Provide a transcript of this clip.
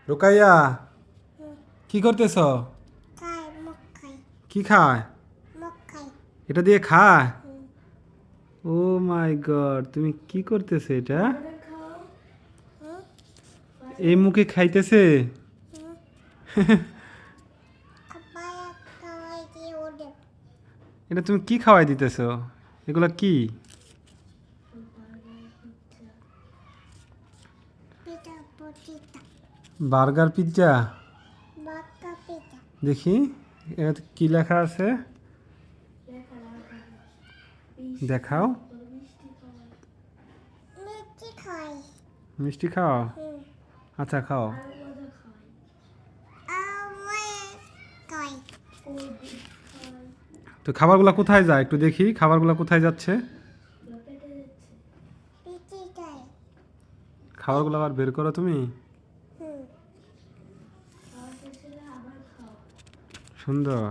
রোকাইয়া কি করতেছ? কি খায়? এটা দিয়ে খায়? ও মাই গড, তুমি কি করতেছে এটা? এই মুখে খাইতেছে? এটা তুমি কি খাওয়াই দিতেছ? এগুলা কি? Burger pizza? দেখি এটাতে কি লেখা আছে, দেখাও। মিষ্টি খাও? আচ্ছা খাও। তো খাবারগুলো কোথায় যায় একটু দেখি, খাবারগুলো কোথায় যাচ্ছে? খাবারগুলো আবার বের করো তুমি। সুন্দর।